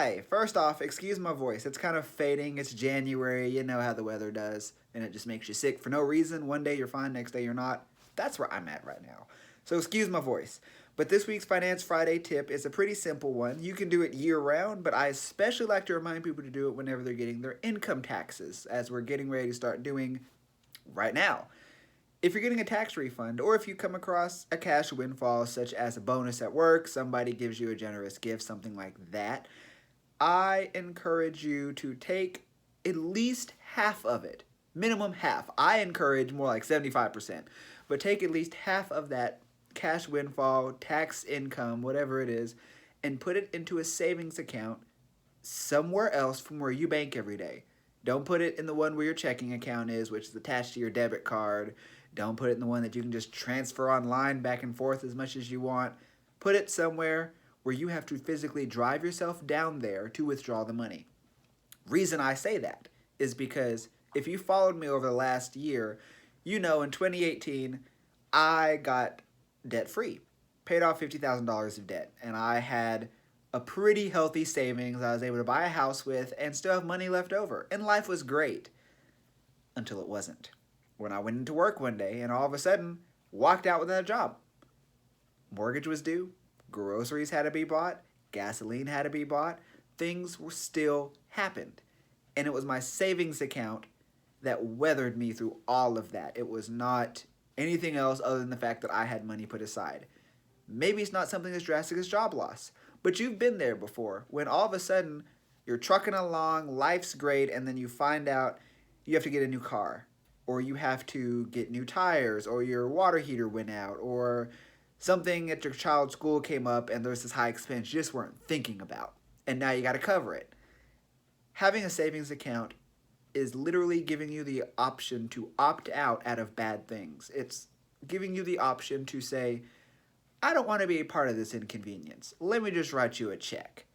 Hi. First off, excuse my voice. It's kind of fading. It's January. You know how the weather does. And it just makes you sick for no reason. One day you're fine, next day you're not. That's where I'm at right now. So excuse my voice. But this week's Finance Friday tip is a pretty simple one. You can do it year round, but I especially like to remind people to do it whenever they're getting their income taxes, as we're getting ready to start doing right now. If you're getting a tax refund, or if you come across a cash windfall, such as a bonus at work, somebody gives you a generous gift, something like that, I encourage you to take at least half of it, minimum half. I encourage more like 75%, but take at least half of that cash windfall, tax income, whatever it is, and put it into a savings account somewhere else from where you bank every day. Don't put it in the one where your checking account is, which is attached to your debit card. Don't put it in the one that you can just transfer online back and forth as much as you want. Put it somewhere where you have to physically drive yourself down there to withdraw the money. Reason I say that is because if you followed me over the last year, you know in 2018 I got debt free, paid off $50,000 of debt, and I had a pretty healthy savings I was able to buy a house with and still have money left over. And life was great until it wasn't. When I went into work one day and all of a sudden walked out without a job. Mortgage was due, groceries had to be bought, gasoline had to be bought, things were still happened. And it was my savings account that weathered me through all of that. It was not anything else other than the fact that I had money put aside. Maybe it's not something as drastic as job loss, but you've been there before when all of a sudden you're trucking along, life's great, and then you find out you have to get a new car, or you have to get new tires, or your water heater went out, or something at your child's school came up and there's this high expense you just weren't thinking about, and now you got to cover it. Having a savings account is literally giving you the option to opt out of bad things. It's giving you the option to say, I don't want to be a part of this inconvenience. Let me just write you a check.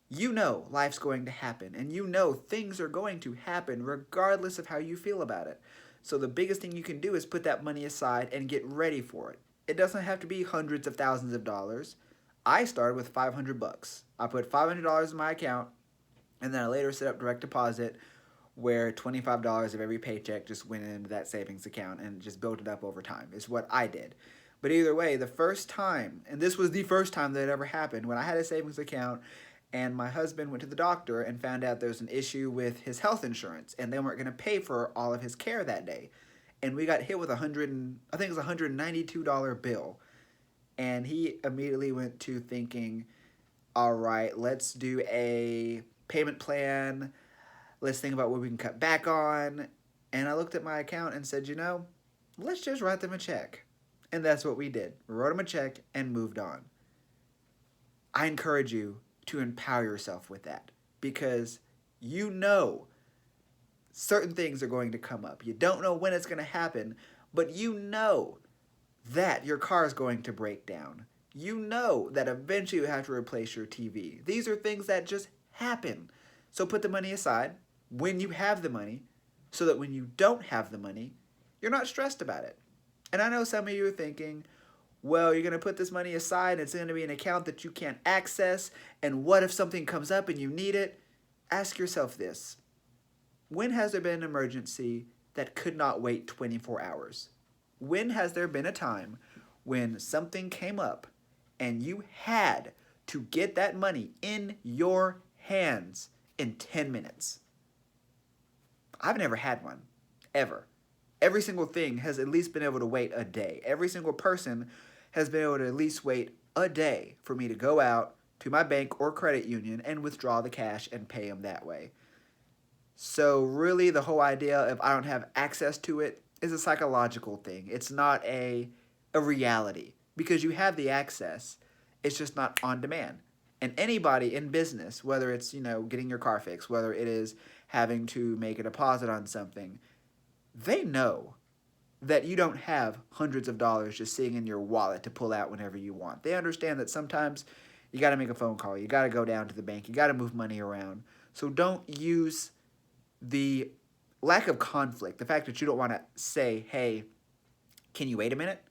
You know life's going to happen, and you know things are going to happen regardless of how you feel about it. So the biggest thing you can do is put that money aside and get ready for it. It doesn't have to be hundreds of thousands of dollars. I started with $500. I put $500 in my account, and then I later set up direct deposit where $25 of every paycheck just went into that savings account and just built it up over time, is what I did. But either way, the first time, and this was the first time that it ever happened, when I had a savings account and my husband went to the doctor and found out there was an issue with his health insurance and they weren't going to pay for all of his care that day. And we got hit with I think it was $192 bill. And he immediately went to thinking, all right, let's do a payment plan. Let's think about what we can cut back on. And I looked at my account and said, let's just write them a check. And that's what we did. We wrote them a check and moved on. I encourage you to empower yourself with that because you know certain things are going to come up. You don't know when it's going to happen, but you know that your car is going to break down. You know that eventually you have to replace your TV. These are things that just happen. So put the money aside when you have the money so that when you don't have the money, you're not stressed about it. And I know some of you are thinking, well, you're going to put this money aside and it's going to be an account that you can't access. And what if something comes up and you need it? Ask yourself this. When has there been an emergency that could not wait 24 hours? When has there been a time when something came up and you had to get that money in your hands in 10 minutes? I've never had one, ever. Every single thing has at least been able to wait a day. Every single person has been able to at least wait a day for me to go out to my bank or credit union and withdraw the cash and pay them that way. So really the whole idea of I don't have access to it is a psychological thing. It's not a reality because you have the access. It's just not on demand. And anybody in business, whether it's, getting your car fixed, whether it is having to make a deposit on something, they know that you don't have hundreds of dollars just sitting in your wallet to pull out whenever you want. They understand that sometimes you got to make a phone call. You got to go down to the bank. You got to move money around. So don't use the lack of conflict, the fact that you don't want to say, hey, can you wait a minute?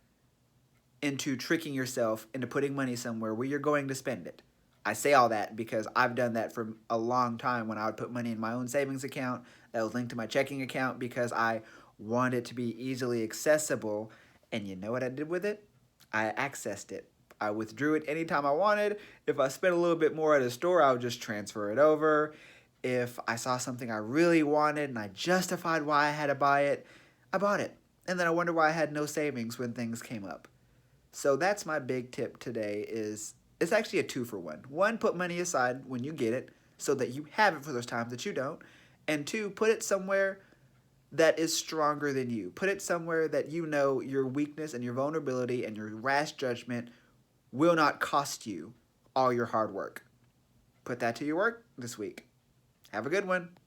Into tricking yourself into putting money somewhere where you're going to spend it. I say all that because I've done that for a long time when I would put money in my own savings account that was linked to my checking account because I wanted it to be easily accessible. And you know what I did with it? I accessed it. I withdrew it anytime I wanted. If I spent a little bit more at a store, I would just transfer it over. If I saw something I really wanted and I justified why I had to buy it, I bought it. And then I wonder why I had no savings when things came up. So that's my big tip today is it's actually a 2-for-1. One, put money aside when you get it so that you have it for those times that you don't. And two, put it somewhere that is stronger than you. Put it somewhere that you know your weakness and your vulnerability and your rash judgment will not cost you all your hard work. Put that to your work this week. Have a good one.